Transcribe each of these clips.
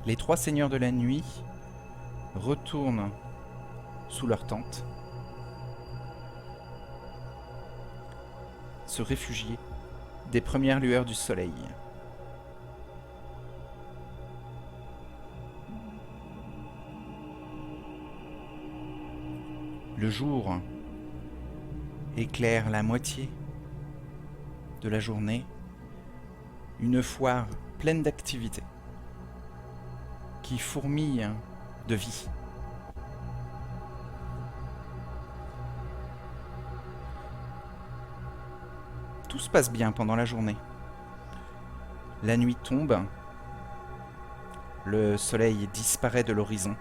Les trois seigneurs de la nuit retournent sous leur tente, se réfugier des premières lueurs du soleil. Le jour éclaire la moitié de la journée, une foire pleine d'activités qui fourmille de vie. Tout se passe bien pendant la journée. La nuit tombe, le soleil disparaît de l'horizon,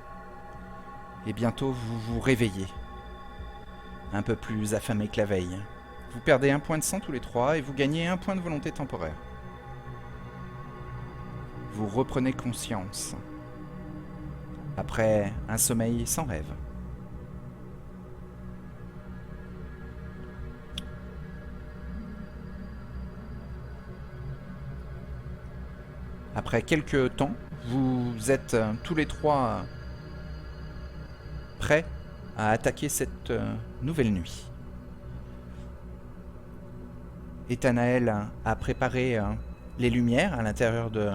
et bientôt vous vous réveillez, un peu plus affamé que la veille. Vous perdez un point de sang tous les trois et vous gagnez un point de volonté temporaire. Vous reprenez conscience, après un sommeil sans rêve. Après quelques temps, vous êtes tous les trois prêts à attaquer cette nouvelle nuit. Ethanaël a préparé les lumières à l'intérieur de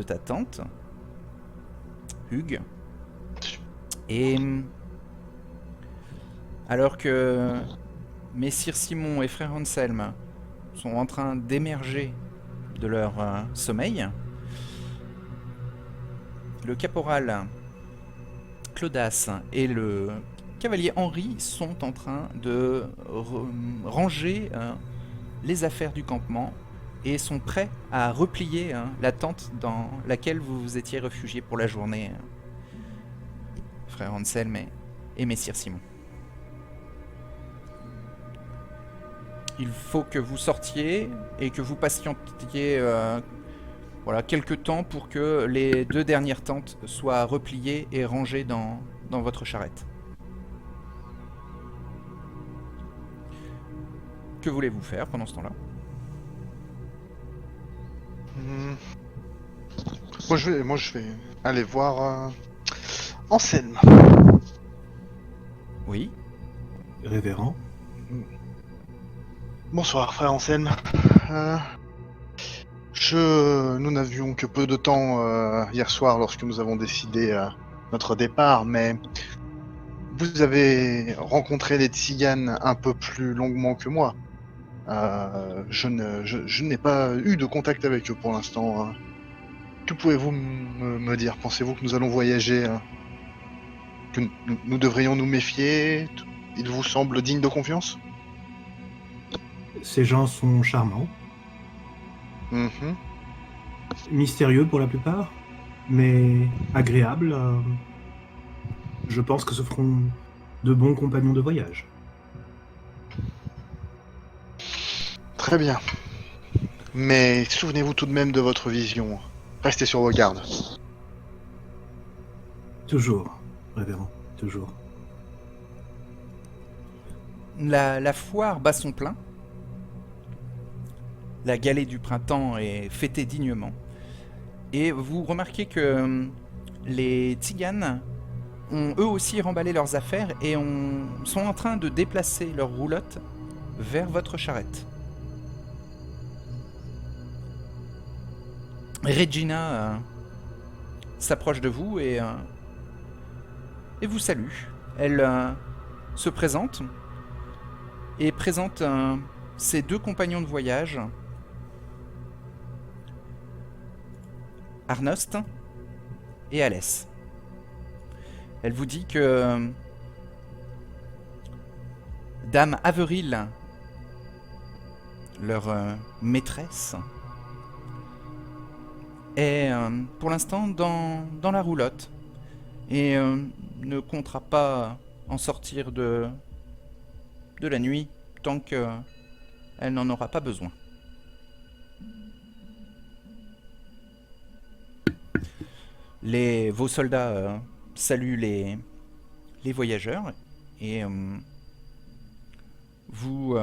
ta tente, Hugues. Et alors que Messire Simon et Frère Anselme sont en train d'émerger de leur sommeil, le caporal Claudas et le cavalier Henri sont en train de ranger les affaires du campement et sont prêts à replier la tente dans laquelle vous vous étiez réfugiés pour la journée, Frère Anselme et Messire Simon. Il faut que vous sortiez et que vous patientiez quelques temps pour que les deux dernières tentes soient repliées et rangées dans votre charrette. Que voulez-vous faire pendant ce temps-là? Hmm. Moi, je vais aller voir Anselme. Oui. Révérend. Bonsoir, frère Anselme. Euh, Nous n'avions que peu de temps hier soir lorsque nous avons décidé notre départ, mais vous avez rencontré les tziganes un peu plus longuement que moi. Je n'ai pas eu de contact avec eux pour l'instant. Que pouvez-vous me dire? Pensez-vous que nous allons voyager, que nous devrions nous méfier? Ils vous semblent dignes de confiance? Ces gens sont charmants, Mhm. mystérieux pour la plupart, mais agréables. Je pense que ce feront de bons compagnons de voyage. Très bien. Mais souvenez-vous tout de même de votre vision. Restez sur vos gardes. Toujours, révérend, toujours. La foire bat son plein. La galée du printemps est fêtée dignement. Et vous remarquez que les tziganes ont eux aussi remballé leurs affaires et sont en train de déplacer leurs roulottes vers votre charrette. Regina s'approche de vous et vous salue. Elle se présente et présente ses deux compagnons de voyage, Arnost et Alès. Elle vous dit que Dame Averil, leur maîtresse, est pour l'instant dans la roulotte et ne comptera pas en sortir de la nuit tant qu'elle n'en aura pas besoin. Vos soldats saluent les voyageurs et vous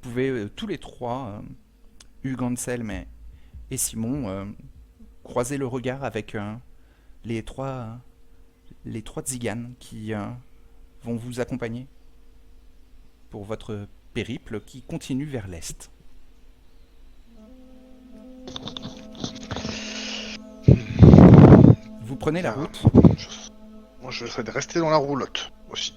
pouvez tous les trois, Hugues, Anselme et Simon, croisez le regard avec les trois tziganes qui vont vous accompagner pour votre périple qui continue vers l'est. Vous prenez la route. Moi, je serais de rester dans la roulotte aussi.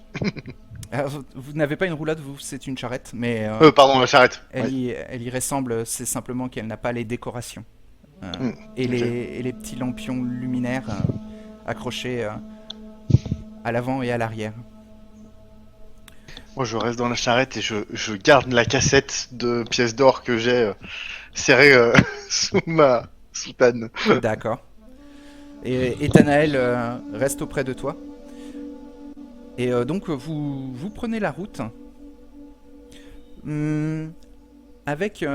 Alors, vous n'avez pas une roulotte, vous, c'est une charrette, mais Pardon, la charrette. elle y ressemble, c'est simplement qu'elle n'a pas les décorations. Et, ok. et les petits lampions luminaires accrochés à l'avant et à l'arrière. Moi, je reste dans la charrette et je garde la cassette de pièces d'or que j'ai serrée sous ma soutane. D'accord. Et Tanael reste auprès de toi. Et donc vous prenez la route avec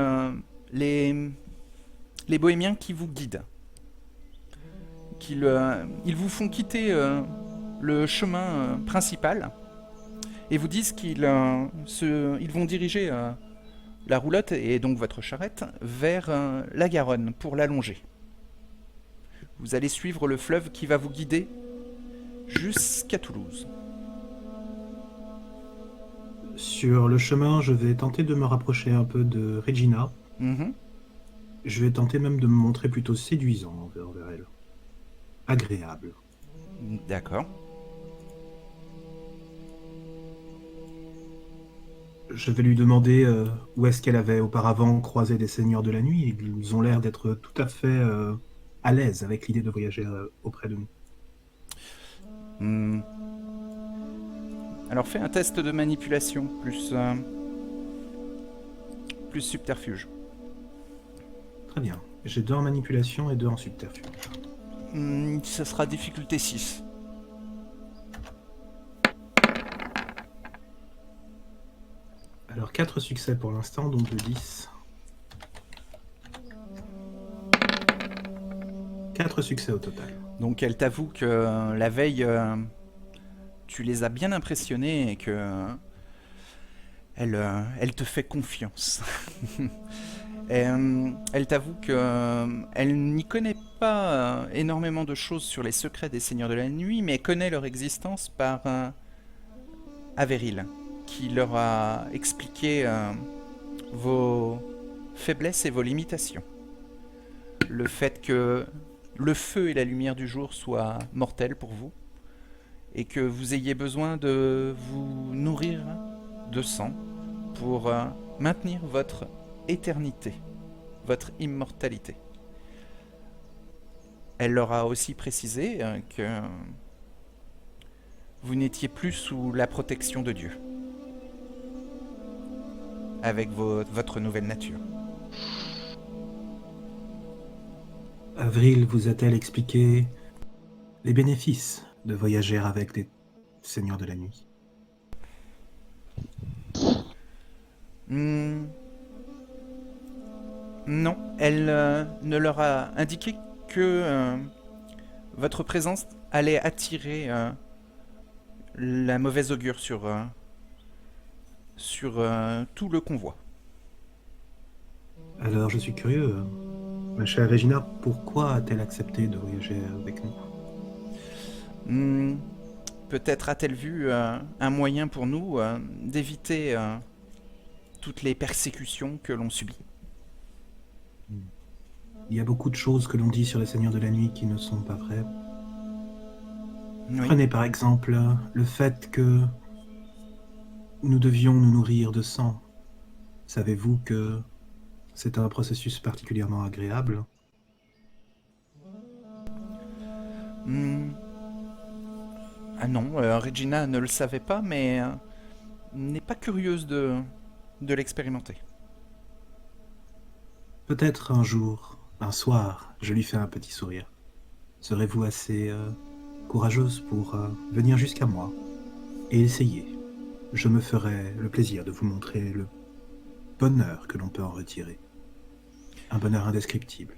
les bohémiens qui vous guident. Ils vous font quitter le chemin principal et vous disent qu'ils vont diriger la roulotte et donc votre charrette vers la Garonne pour la longer. Vous allez suivre le fleuve qui va vous guider jusqu'à Toulouse. Sur le chemin, je vais tenter de me rapprocher un peu de Regina. Mhm. Je vais tenter même de me montrer plutôt séduisant envers elle. Agréable. D'accord. Je vais lui demander où est-ce qu'elle avait auparavant croisé des seigneurs de la nuit. Ils ont l'air d'être tout à fait à l'aise avec l'idée de voyager auprès de nous. Hmm. Alors fais un test de manipulation plus subterfuge. Très bien. J'ai 2 en manipulation et 2 en subterfuge. Ça sera difficulté 6. Alors 4 succès pour l'instant, donc de 10. 4 succès au total. Donc elle t'avoue que la veille, tu les as bien impressionnés et que elle te fait confiance. Et, elle t'avoue que elle n'y connaît pas énormément de choses sur les secrets des Seigneurs de la Nuit, mais elle connaît leur existence par Averil, qui leur a expliqué vos faiblesses et vos limitations. Le fait que le feu et la lumière du jour soient mortels pour vous, et que vous ayez besoin de vous nourrir de sang pour maintenir votre éternité, votre immortalité. Elle leur a aussi précisé que vous n'étiez plus sous la protection de Dieu, avec votre nouvelle nature. Avril vous a-t-elle expliqué les bénéfices de voyager avec des seigneurs de la nuit? Non, elle ne leur a indiqué que votre présence allait attirer la mauvaise augure sur tout le convoi. Alors je suis curieux. Ma chère Regina, pourquoi a-t-elle accepté de voyager avec nous? Peut-être a-t-elle vu un moyen pour nous d'éviter toutes les persécutions que l'on subit. Il y a beaucoup de choses que l'on dit sur les seigneurs de la nuit qui ne sont pas vraies. Oui. Prenez par exemple le fait que nous devions nous nourrir de sang. Savez-vous que c'est un processus particulièrement agréable? Ah non, Regina ne le savait pas, mais n'est pas curieuse de l'expérimenter. Peut-être un jour, un soir, je lui fais un petit sourire. Serez-vous assez courageuse pour venir jusqu'à moi et essayer? Je me ferai le plaisir de vous montrer le bonheur que l'on peut en retirer. Un bonheur indescriptible.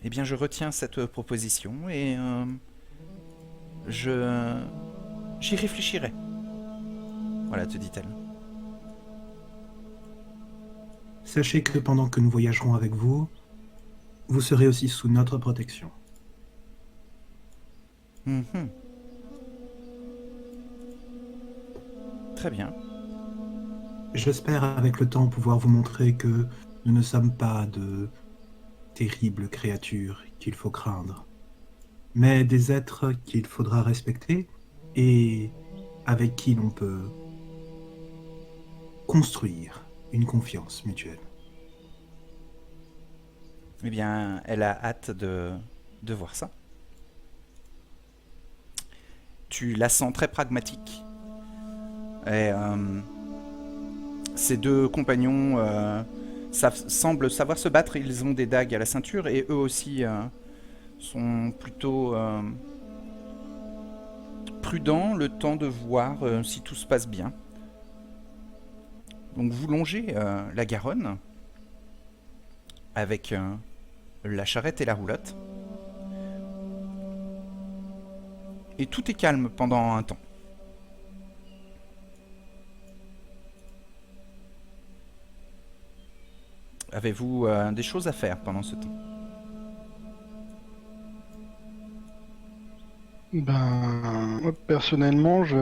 Eh bien, je retiens cette proposition et j'y réfléchirai. Voilà, te dit-elle. Sachez que pendant que nous voyagerons avec vous, vous serez aussi sous notre protection. Mhm. Très bien. J'espère avec le temps pouvoir vous montrer que nous ne sommes pas de terribles créatures qu'il faut craindre, mais des êtres qu'il faudra respecter et avec qui l'on peut construire une confiance mutuelle. Eh bien, elle a hâte de voir ça. Tu la sens très pragmatique. Et ses deux compagnons semblent savoir se battre. Ils ont des dagues à la ceinture et eux aussi sont plutôt prudents, le temps de voir si tout se passe bien. Donc vous longez la Garonne avec la charrette et la roulotte. Et tout est calme pendant un temps. Avez-vous des choses à faire pendant ce temps? Ben, moi, personnellement, je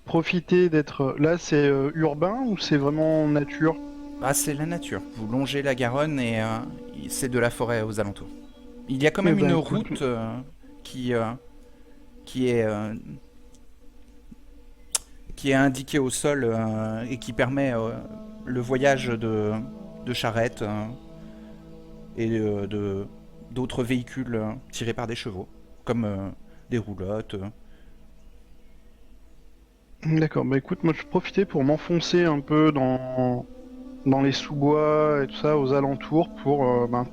profiter d'être là. C'est urbain ou c'est vraiment nature? Ah, c'est la nature. Vous longez la Garonne et c'est de la forêt aux alentours. Il y a quand Eh même ben, une écoute, route qui, euh, qui, est, euh, qui est indiquée au sol et qui permet le voyage de charrettes et d'autres véhicules tirés par des chevaux, comme des roulottes. d'accord. Bah écoute, moi je profitais pour m'enfoncer un peu dans les sous-bois et tout ça aux alentours pour ben,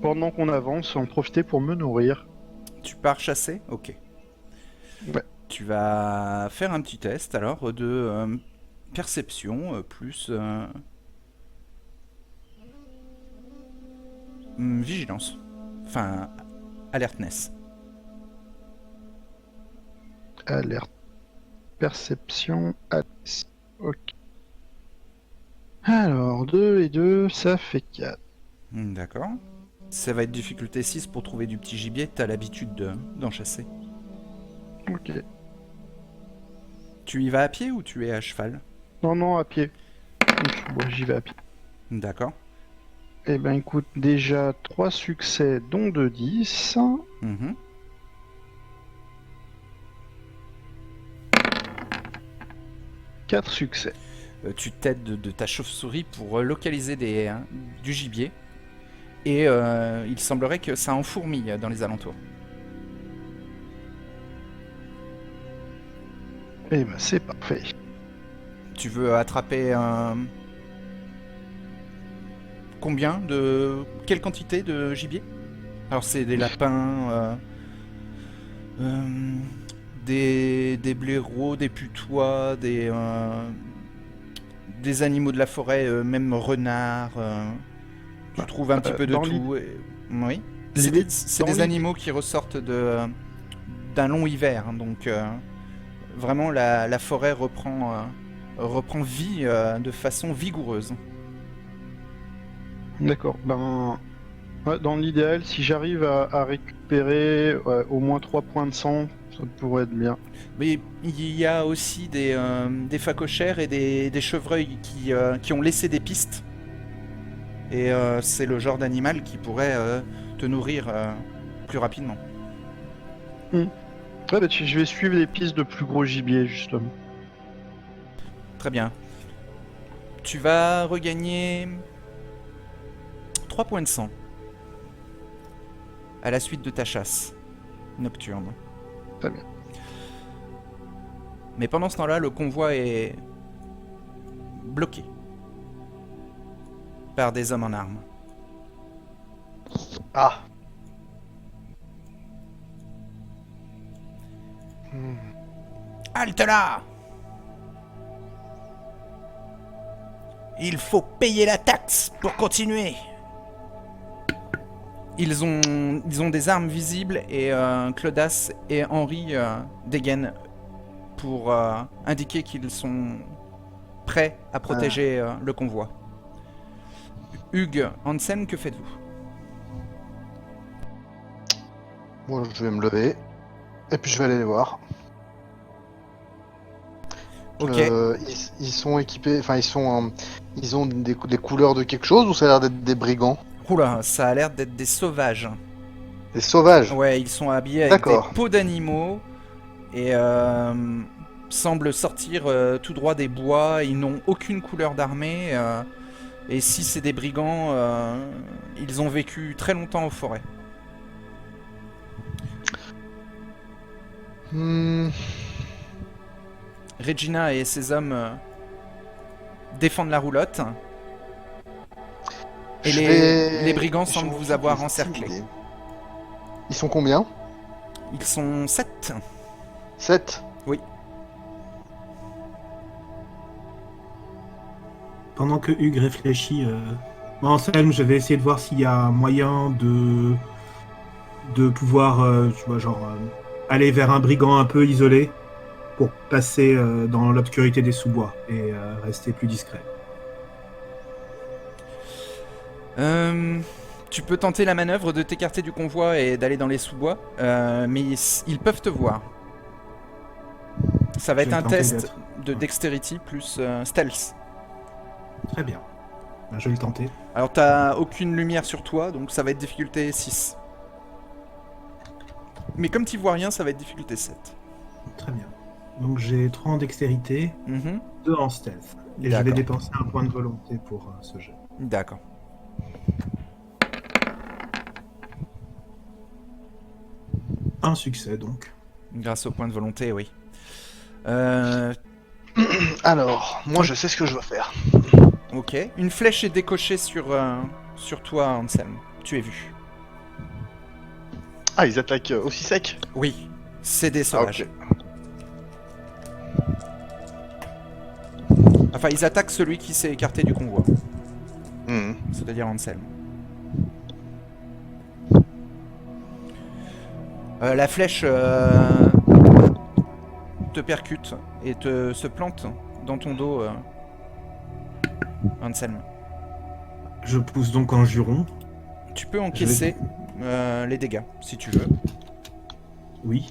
pendant qu'on avance, en profiter pour me nourrir. Tu pars chasser? Ok. Ouais. Tu vas faire un petit test alors de perception plus vigilance. Enfin, alertness. Alerte, perception, alerte. Ok. Alors, 2 et 2, ça fait 4. D'accord. Ça va être difficulté 6 pour trouver du petit gibier, t'as l'habitude d'en chasser. Ok. Tu y vas à pied ou tu es à cheval? Non, non, à pied. Bon, j'y vais à pied. D'accord. Eh ben écoute, déjà 3 succès, dont 2 10. Mhm. 4 succès. Tu t'aides de ta chauve-souris pour localiser du gibier. Et il semblerait que ça enfourmille dans les alentours. Eh ben c'est parfait. Tu veux attraper combien de... Quelle quantité de gibier? Alors c'est des lapins, des blaireaux, des putois, des animaux de la forêt, même renards. Tu trouves un petit peu de dans tout. Oui. l'idée- C'est dans des l'idée- animaux qui ressortent d'un long hiver. Hein, donc vraiment la forêt reprend vie de façon vigoureuse. D'accord. Ben, ouais, dans l'idéal, si j'arrive à récupérer au moins 3 points de sang, ça pourrait être bien. Mais il y a aussi des phacochères et des chevreuils qui ont laissé des pistes. Et c'est le genre d'animal qui pourrait te nourrir plus rapidement. Ouais, bah, je vais suivre les pistes de plus gros gibier, justement. Très bien. Tu vas regagner 3 points de sang à la suite de ta chasse nocturne. Très bien. Mais pendant ce temps-là, le convoi est bloqué par des hommes en armes. Ah. Halte là! Il faut payer la taxe pour continuer. Ils ont des armes visibles et Clodas et Henri dégainent pour indiquer qu'ils sont prêts à protéger le convoi. Hugues, Hansen, que faites-vous? Moi, je vais me lever. Et puis je vais aller les voir. Ok. Ils sont équipés, enfin ils ont des couleurs de quelque chose ou ça a l'air d'être des brigands? Oula, ça a l'air d'être des sauvages. Des sauvages? Ouais, ils sont habillés avec des D'accord. peaux d'animaux et semblent sortir tout droit des bois. Ils n'ont aucune couleur d'armée. Et si c'est des brigands, ils ont vécu très longtemps aux forêts. Hmm, Regina et ses hommes défendent la roulotte. Et je les, vais- les brigands j'ai semblent envie vous de avoir les encerclés. intimider. Ils sont combien? Ils sont 7. 7. Oui. Pendant que Hugues réfléchit, moi, Anselme, je vais essayer de voir s'il y a un moyen de pouvoir, tu vois, genre, aller vers un brigand un peu isolé pour passer dans l'obscurité des sous-bois et rester plus discret. Tu peux tenter la manœuvre de t'écarter du convoi et d'aller dans les sous-bois, mais ils peuvent te voir. Ça va Je être vais un tenter test d'être- de ouais. dexterity plus stealth. Très bien. Ben, je vais le tenter. Alors t'as aucune lumière sur toi, donc ça va être difficulté 6. Mais comme tu vois rien, ça va être difficulté 7. Très bien. Donc j'ai 3 en dextérité, Mhm. 2 en stealth. Et je vais D'accord. dépenser un point de volonté pour ce jeu. D'accord. Un succès donc. Grâce au point de volonté, oui. Alors, moi je sais ce que je dois faire. Ok. Une flèche est décochée sur toi, Anselme. Tu es vu. Ah, ils attaquent aussi sec? Oui. C'est des sauvages. Enfin, ils attaquent celui qui s'est écarté du convoi. Hmm. C'est-à-dire Anselme. La flèche te percute et se plante dans ton dos, Anselme. Je pousse donc en juron. Tu peux encaisser les dégâts, si tu veux. Oui.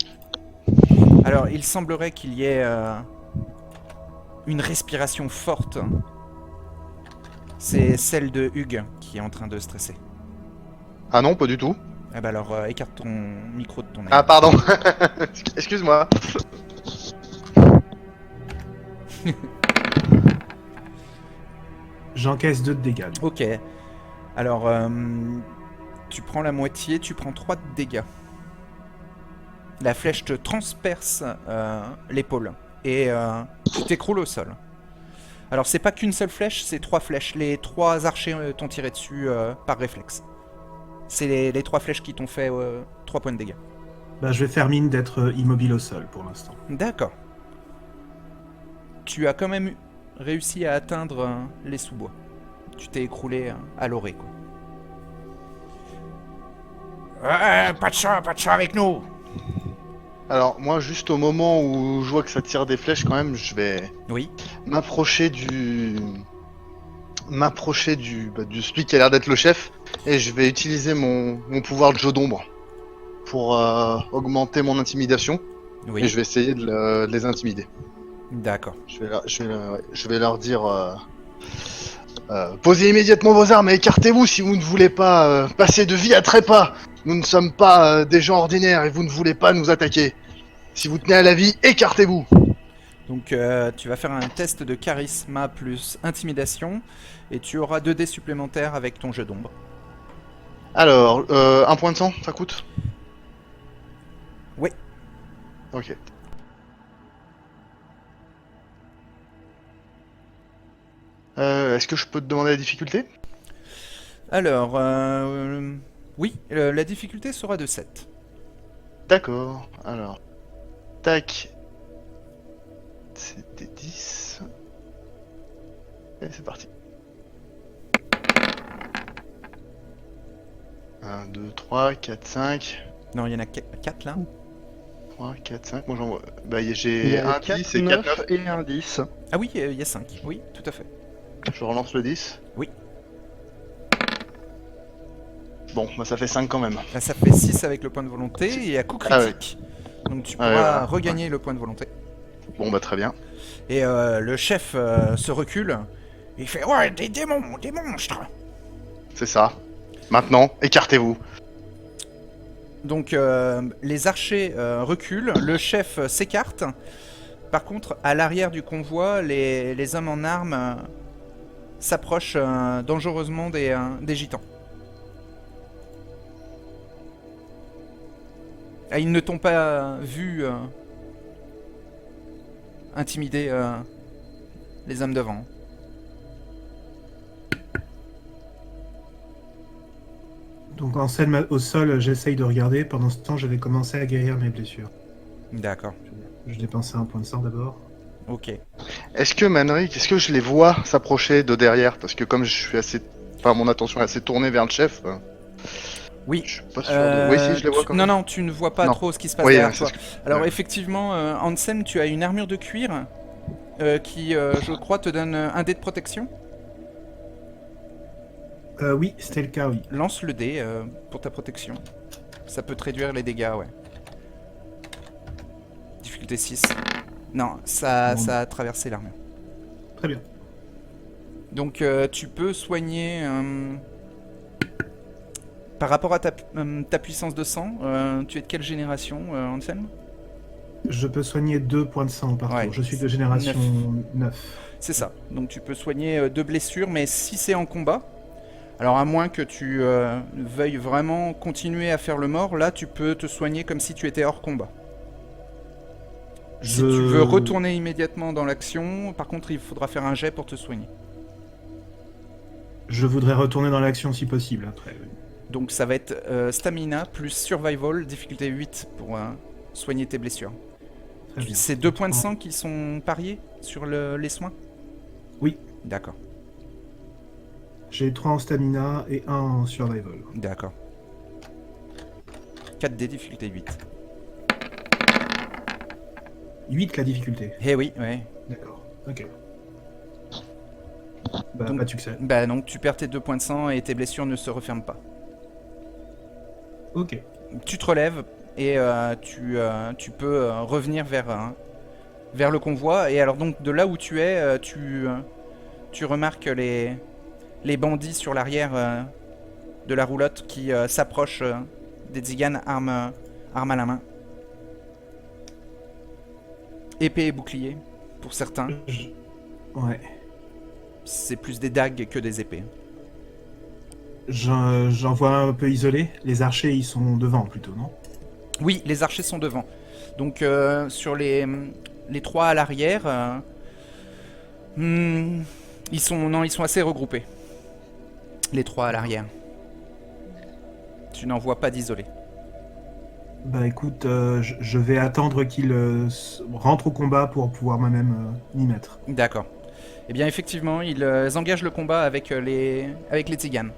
Alors, il semblerait qu'il y ait une respiration forte. C'est celle de Hugues qui est en train de stresser. Ah non, pas du tout. Ah bah alors, écarte ton micro de ton nez. Ah pardon. Excuse-moi. J'encaisse 2 de dégâts. Ok. Alors, tu prends la moitié, tu prends 3 de dégâts. La flèche te transperce l'épaule et tu t'écroules au sol. Alors, c'est pas qu'une seule flèche, c'est 3 flèches. Les 3 archers t'ont tiré dessus par réflexe. C'est les 3 flèches qui t'ont fait 3 points de dégâts. Bah, je vais faire mine d'être immobile au sol pour l'instant. D'accord. Tu as quand même réussi à atteindre les sous-bois. Tu t'es écroulé à l'orée, quoi. Pas de sang avec nous. Alors moi juste au moment où je vois que ça tire des flèches quand même, je vais Oui. m'approcher de celui qui a l'air d'être le chef et je vais utiliser mon pouvoir de jeu d'ombre pour augmenter mon intimidation Oui. et je vais essayer de les intimider. D'accord. Je vais leur dire posez immédiatement vos armes et écartez-vous si vous ne voulez pas passer de vie à trépas. Nous ne sommes pas des gens ordinaires et vous ne voulez pas nous attaquer. Si vous tenez à la vie, écartez-vous. Donc tu vas faire un test de charisme plus intimidation et tu auras 2 dés supplémentaires avec ton jeu d'ombre. Alors, un point de sang, ça coûte? Oui. Ok. Est-ce que je peux te demander la difficulté? Alors, oui, la difficulté sera de 7. D'accord. Alors, tac. C'était 10. Et c'est parti. 1, 2, 3, 4, 5. Non, il y en a 4 là. 3, 4, 5. Moi j'en vois. Bah Il y j'ai a un 4, 10 et 9 4, 9. et un 10. Ah oui, il y a 5. Oui, tout à fait. Je relance le 10. Oui. Bon, bah ça fait 5 quand même. Là, ça fait 6 avec le point de volonté et à coup Ah ouais. critique. Donc tu Ouais, pourras voilà. regagner le point de volonté. Bon, bah très bien. Et le chef se recule. Il fait ouais, des monstres. C'est ça. Maintenant, écartez-vous. Donc les archers reculent, le chef s'écarte. Par contre, à l'arrière du convoi, les hommes en armes s'approchent dangereusement des gitans. Ah, ils ne t'ont pas vu intimider les hommes devant. Donc Anselme au sol, j'essaye de regarder. Pendant ce temps, j'avais commencé à guérir mes blessures. D'accord, Je dépensais un point de sang d'abord. ok. Est-ce que Manric, est-ce que je les vois s'approcher de derrière? Parce que comme je suis assez... Enfin, mon attention est assez tournée vers le chef, Oui. je suis pas sûr de... Oui, si, je les vois quand Non, même. non, tu ne vois pas Non. trop ce qui se passe Oui, derrière c'est toi. ce que- Alors ouais. effectivement, Ansem, tu as une armure de cuir qui, je crois, te donne un dé de protection. Oui, c'était le cas, oui. Lance le dé pour ta protection. Ça peut te réduire les dégâts, ouais. Difficulté 6. Non, ça, Bon. ça a traversé l'armure. Très bien. Donc tu peux soigner... par rapport à ta puissance de sang, tu es de quelle génération, Anselme? Je peux soigner 2 points de sang par Ouais. tour. Je suis de génération 9. C'est ça. Donc tu peux soigner 2 blessures, mais si c'est en combat, alors à moins que tu veuilles vraiment continuer à faire le mort, là tu peux te soigner comme si tu étais hors combat. Si tu veux retourner immédiatement dans l'action, par contre il faudra faire un jet pour te soigner. Je voudrais retourner dans l'action si possible après. Donc ça va être stamina plus survival, difficulté 8 pour soigner tes blessures. Très bien. C'est 2 points de sang qui sont pariés sur les soins? Oui. D'accord, J'ai 3 en stamina et 1 en survival. d'accord. 4D, difficulté 8. 8 la difficulté. Eh oui, ouais. D'accord. Ok. Bah, Donc- pas de succès. Bah donc tu perds tes 2 points de sang et tes blessures ne se referment pas. Ok. Tu te relèves et tu peux revenir vers le convoi. Et alors donc de là où tu es, tu remarques les bandits sur l'arrière de la roulotte qui s'approchent des tziganes armes à la main. Épée et bouclier pour certains. Ouais. C'est plus des dagues que des épées. J'en vois un peu isolé. Les archers, ils sont devant plutôt, non? Oui, les archers sont devant. Donc sur les 3 à l'arrière, ils sont assez regroupés. Les 3 à l'arrière. Tu n'en vois pas d'isolés. Bah écoute, je vais attendre qu'ils rentrent au combat pour pouvoir moi-même m'y mettre. D'accord. Eh bien effectivement, ils engagent le combat avec les tziganes.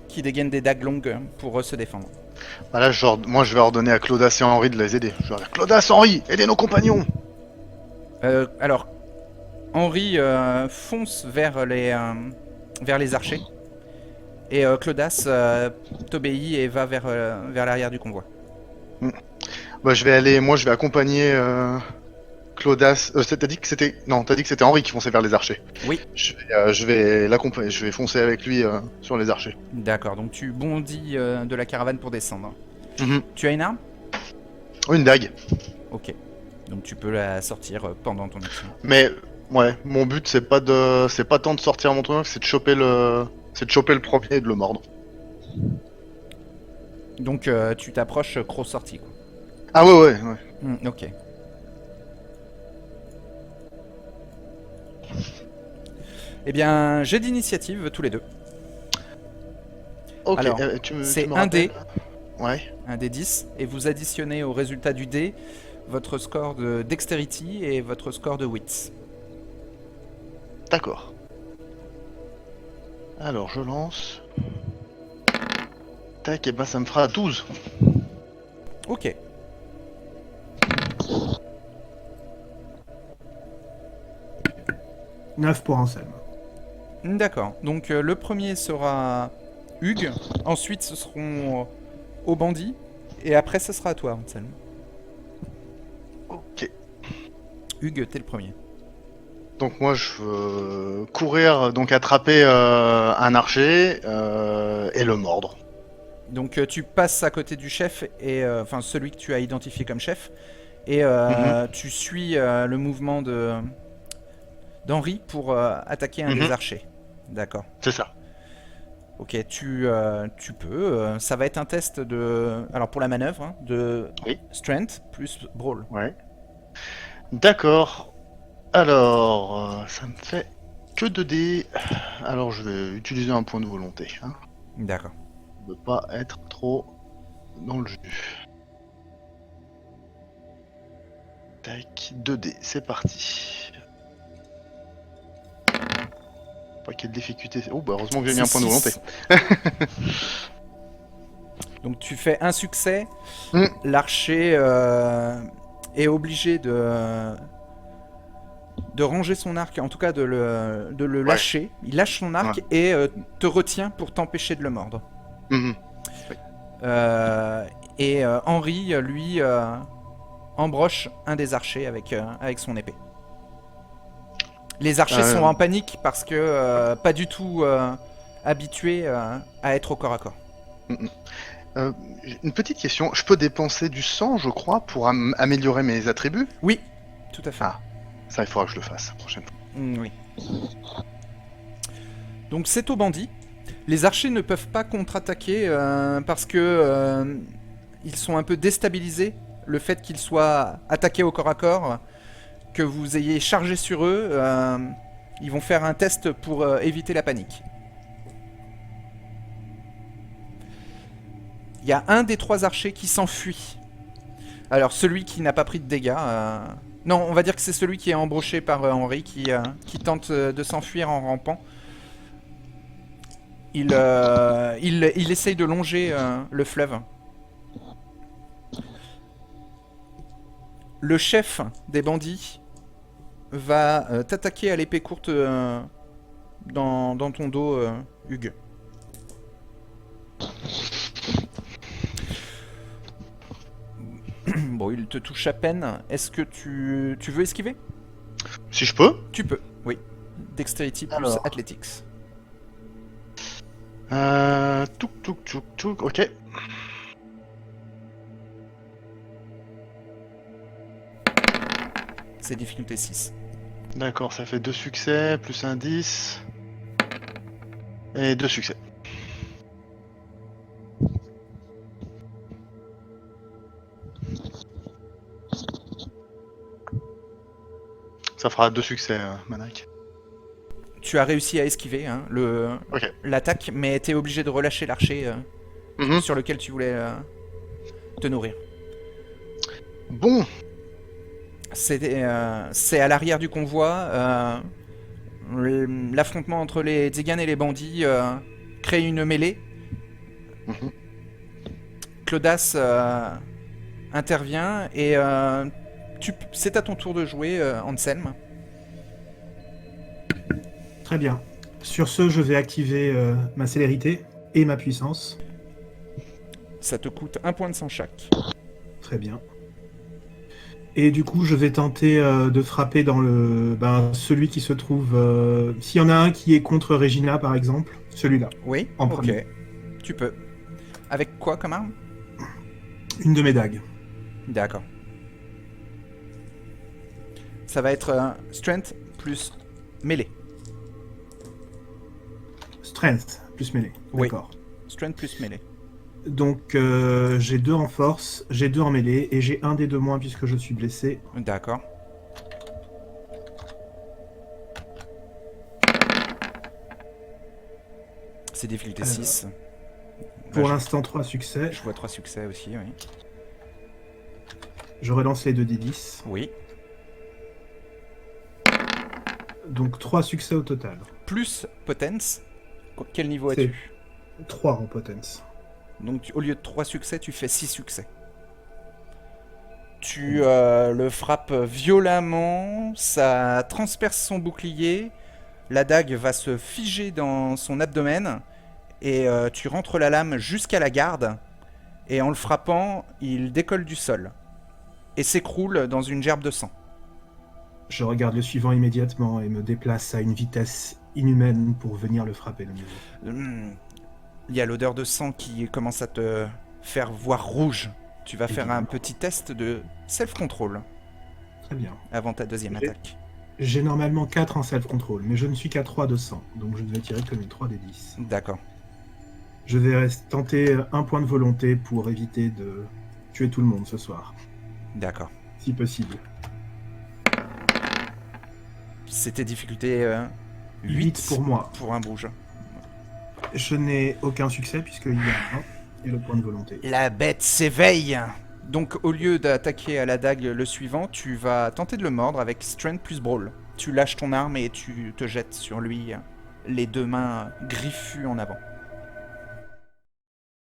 Qui dégainent des dagues longues pour se défendre. Bah là, moi, je vais ordonner à Claudas et Henri de les aider. Je vais dire, Claudas, Henri, aidez nos compagnons. Alors, Henri fonce vers les archers. Et Claudas t'obéit et va vers l'arrière du convoi. Bah, je vais accompagner Claudas. T'as dit que c'était... Non, t'as dit que c'était Henri qui fonçait vers les archers. Oui. Je vais l'accompagner, je vais foncer avec lui sur les archers. D'accord, donc tu bondis de la caravane pour descendre. Mhm. Tu as une arme? Oh, une dague. Ok. Donc tu peux la sortir pendant ton action. Mais, ouais, mon but, c'est pas tant de sortir mon truc, c'est de choper le premier et de le mordre. Donc tu t'approches cross sortie quoi. Ah ouais. Ok. Eh bien, j'ai d'initiative tous les deux. Ok, Alors, c'est tu me un dé. rappelles Ouais. Un des 10, et vous additionnez au résultat du dé votre score de dexterity et votre score de wits. D'accord. Alors, je lance. Tac, et bah ça me fera 12. Ok. « 9 pour Anselme. D'accord. Donc le premier sera Hugues, ensuite ce seront aux bandits, et après ce sera à toi, Anselme. Hugues, t'es le premier. Donc moi je veux courir, donc attraper un archer et le mordre. Donc tu passes à côté du chef, et enfin celui que tu as identifié comme chef, et Mhm, tu suis le mouvement d'Henri pour attaquer un des mhm, archers. D'accord. c'est ça. Ok, tu peux. Ça va être un test de... Alors pour la manœuvre, hein, de Oui. strength plus brawl. Ouais. D'accord. Alors, ça me fait que 2 dés. Alors je vais utiliser un point de volonté. Hein. D'accord. Ne pas être trop dans le jus. Tac, 2 dés, c'est parti. Pas quelle difficulté. Oh bah heureusement que j'ai mis un C'est point de volonté. 6. Donc tu fais un succès. Mm. L'archer est obligé de ranger son arc, en tout cas de le Ouais. lâcher. Il lâche son arc Ouais. et te retient pour t'empêcher de le mordre. Mhm. Et Henri, lui, embroche un des archers avec son épée. Les archers sont en panique parce que pas du tout habitués à être au corps à corps. Mhm. J'ai une petite question. Je peux dépenser du sang, je crois, pour améliorer mes attributs. Oui, tout à fait. Ah, ça il faudra que je le fasse la prochaine fois. Oui. Donc c'est au bandit. Les archers ne peuvent pas contre-attaquer parce que ils sont un peu déstabilisés. Le fait qu'ils soient attaqués au corps à corps, que vous ayez chargé sur eux, ils vont faire un test pour éviter la panique. Il y a un des 3 archers qui s'enfuit. Alors celui qui n'a pas pris de dégâts... Non, on va dire que c'est celui qui est embroché par Henri qui tente de s'enfuir en rampant. Il essaye de longer le fleuve. Le chef des bandits va t'attaquer à l'épée courte dans ton dos, Hugues. Bon, il te touche à peine. Est-ce que tu veux esquiver? Si je peux. Tu peux, oui. Dexterity plus Alors. Athletics. Touk, ok. C'est difficulté 6. D'accord, ça fait 2 succès, plus un 10. Et 2 succès. Ça fera 2 succès, Manak. Tu as réussi à esquiver hein, Ok. l'attaque, mais t'es obligé de relâcher l'archer Mhm. sur lequel tu voulais te nourrir. Bon, C'est à l'arrière du convoi. L'affrontement entre les Tziganes et les bandits crée une mêlée. Mhm. Clodas intervient et c'est à ton tour de jouer, Anselme. Très bien. Sur ce, je vais activer ma célérité et ma puissance. Ça te coûte 1 point de sang chaque. Très bien. Et du coup, je vais tenter de frapper dans celui qui se trouve... S'il y en a un qui est contre Regina, par exemple, celui-là, Oui, en ok. premier. Tu peux. Avec quoi comme arme? Une de mes dagues. D'accord. Ça va être strength plus mêlée. Strength, plus mêlée. Oui. D'accord. Strength plus mêlée. Donc, j'ai 2 en force, j'ai 2 en mêlée, et j'ai 1 des 2 moins puisque je suis blessé. D'accord. C'est difficulté Alors, 6. Pour l'instant, 3 succès. Je vois 3 succès aussi, oui. Je relance les 2d10. Oui. Donc, 3 succès au total. Plus potence. Quel niveau C'est- as-tu? 3 en potence. Donc au lieu de 3 succès, tu fais 6 succès. Tu le frappes violemment, ça transperce son bouclier, la dague va se figer dans son abdomen, et tu rentres la lame jusqu'à la garde, et en le frappant, il décolle du sol, et s'écroule dans une gerbe de sang. Je regarde le suivant immédiatement et me déplace à une vitesse inhumaine pour venir le frapper de nouveau. Il y a l'odeur de sang qui commence à te faire voir rouge. Tu vas faire un Évidemment. petit test de self-control Très bien. avant ta deuxième J'ai- attaque. J'ai normalement 4 en self-control, mais je ne suis qu'à 3 de sang, donc je devais tirer comme une 3 des 10. D'accord. Je vais tenter un point de volonté pour éviter de tuer tout le monde ce soir, D'accord. si possible. C'était difficulté 8 8 pour moi. pour un bouge. Je n'ai aucun succès puisqu'il y a 1 et le point de volonté. La bête s'éveille. Donc au lieu d'attaquer à la dague le suivant, tu vas tenter de le mordre avec Strength plus Brawl. Tu lâches ton arme et tu te jettes sur lui, les deux mains griffues en avant.